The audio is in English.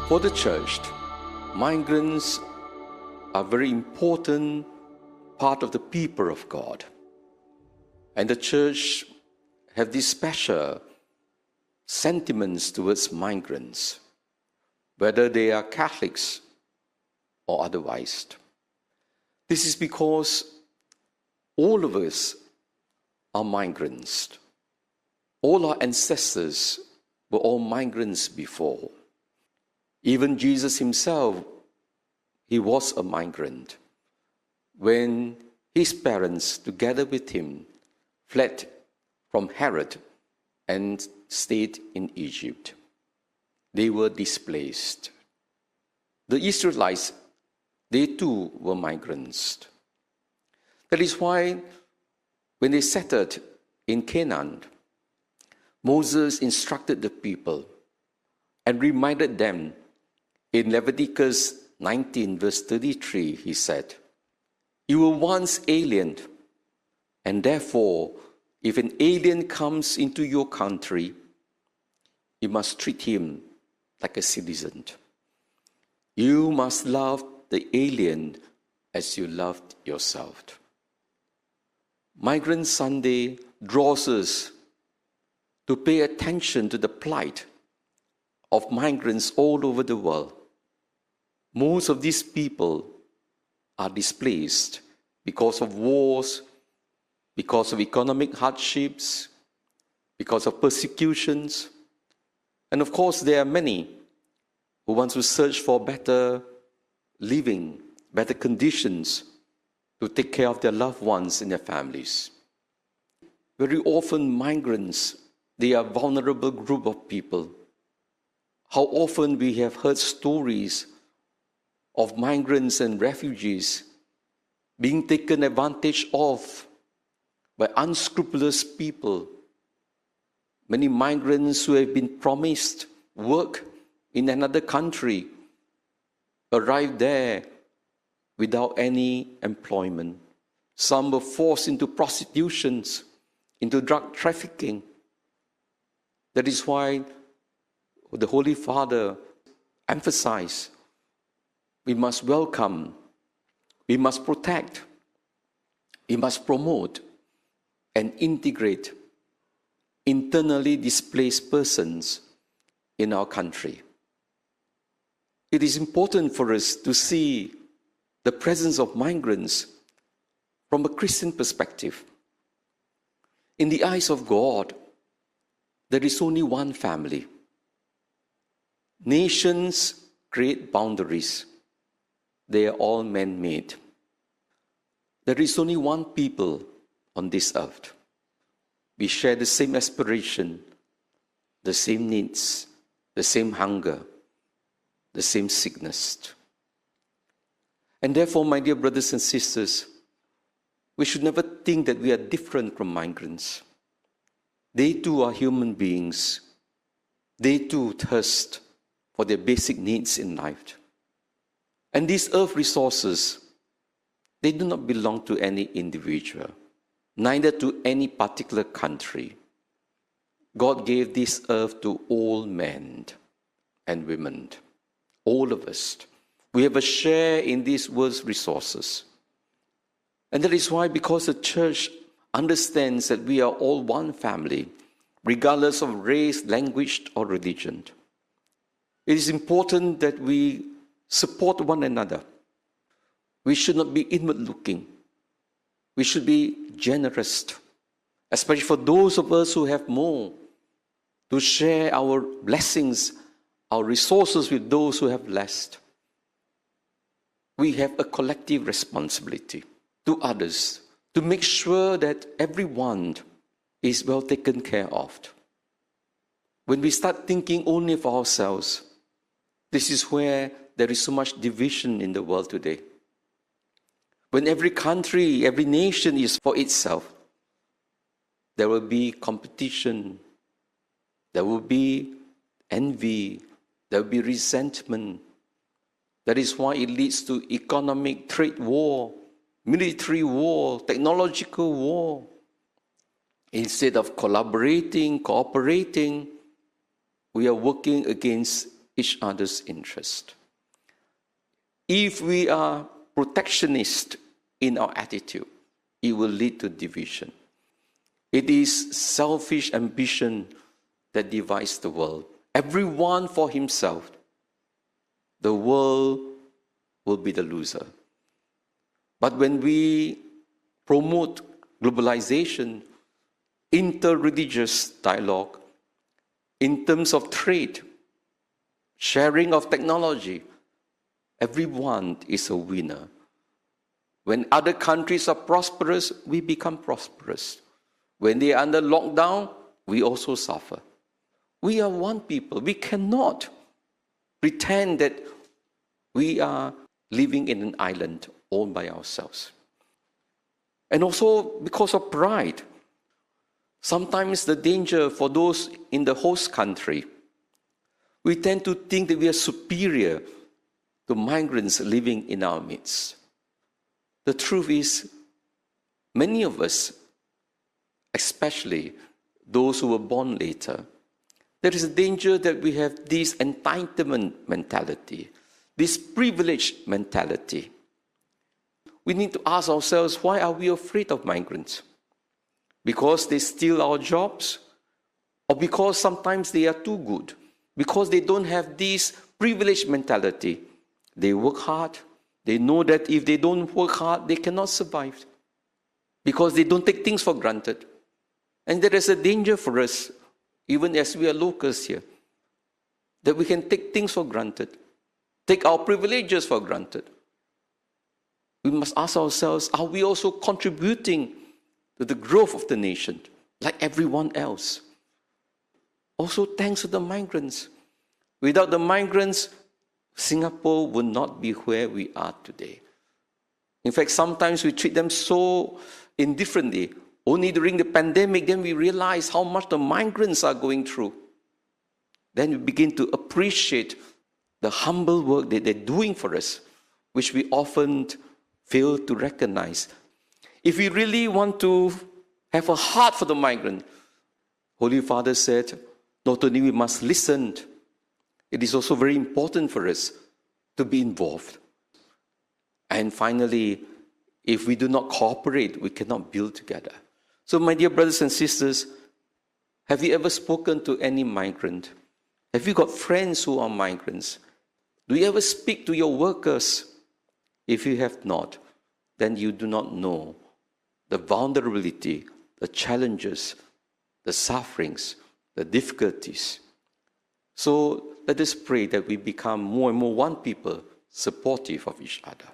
For the church, migrants are a very important part of the people of God. And the church have these special sentiments towards migrants, whether they are Catholics or otherwise. This is because all of us are migrants. All our ancestors were all migrants before. Even Jesus himself, he was a migrant. When his parents, together with him, fled from Herod and stayed in Egypt, they were displaced. The Israelites, they too were migrants. That is why when they settled in Canaan, Moses instructed the people and reminded them in Leviticus 19 verse 33, he said, "You were once alien, and therefore, if an alien comes into your country, you must treat him like a citizen. You must love the alien as you loved yourself." Migrant Sunday draws us to pay attention to the plight of migrants all over the world. Most of these people are displaced because of wars, because of economic hardships, because of persecutions. And of course, there are many who want to search for better living, better conditions to take care of their loved ones and their families. Very often, migrants, they are a vulnerable group of people. How often we have heard stories of migrants and refugees being taken advantage of by unscrupulous people. Many migrants who have been promised work in another country arrive there without any employment. Some were forced into prostitutions, into drug trafficking. That is why the Holy Father emphasized we must welcome, we must protect, we must promote and integrate internally displaced persons in our country. It is important for us to see the presence of migrants from a Christian perspective. In the eyes of God, there is only one family. Nations create boundaries. They are all man-made. There is only one people on this earth. We share the same aspiration, the same needs, the same hunger, the same sickness. And therefore, my dear brothers and sisters, we should never think that we are different from migrants. They too are human beings. They too thirst for their basic needs in life. And these earth resources, they do not belong to any individual, neither to any particular country. God gave this earth to all men and women, all of us. We have a share in these world's resources. And that is why, because the church understands that we are all one family, regardless of race, language, or religion, it is important that we support one another. We should not be inward-looking. We should be generous, especially for those of us who have more, to share our blessings, our resources with those who have less. We have a collective responsibility to others to make sure that everyone is well taken care of. When we start thinking only of ourselves, this is where there is so much division in the world today. When every country, every nation is for itself, there will be competition, there will be envy, there will be resentment. That is why it leads to economic trade war, military war, technological war. Instead of collaborating, cooperating, we are working against each other's interest. If we are protectionist in our attitude, it will lead to division. It is selfish ambition that divides the world. Everyone for himself. The world will be the loser. But when we promote globalization, inter-religious dialogue, in terms of trade, sharing of technology, everyone is a winner. When other countries are prosperous, we become prosperous. When they are under lockdown, we also suffer. We are one people. We cannot pretend that we are living in an island all by ourselves. And also because of pride. Sometimes the danger for those in the host country, we tend to think that we are superior to migrants living in our midst. The truth is, many of us, especially those who were born later, there is a danger that we have this entitlement mentality, this privilege mentality. We need to ask ourselves, why are we afraid of migrants? Because they steal our jobs? Or because sometimes they are too good? Because they don't have this privilege mentality. They work hard. They know that if they don't work hard, they cannot survive. Because they don't take things for granted. And there is a danger for us, even as we are locals here, that we can take things for granted, take our privileges for granted. We must ask ourselves, are we also contributing to the growth of the nation, like everyone else? Also, thanks to the migrants. Without the migrants, Singapore would not be where we are today. In fact, sometimes we treat them so indifferently. Only during the pandemic, then we realize how much the migrants are going through. Then we begin to appreciate the humble work that they're doing for us, which we often fail to recognize. If we really want to have a heart for the migrant, Holy Father said, not only we must listen, it is also very important for us to be involved. And finally, if we do not cooperate, we cannot build together. So my dear brothers and sisters, have you ever spoken to any migrant? Have you got friends who are migrants? Do you ever speak to your workers? If you have not, then you do not know the vulnerability, the challenges, the sufferings, the difficulties. So let us pray that we become more and more one people, supportive of each other.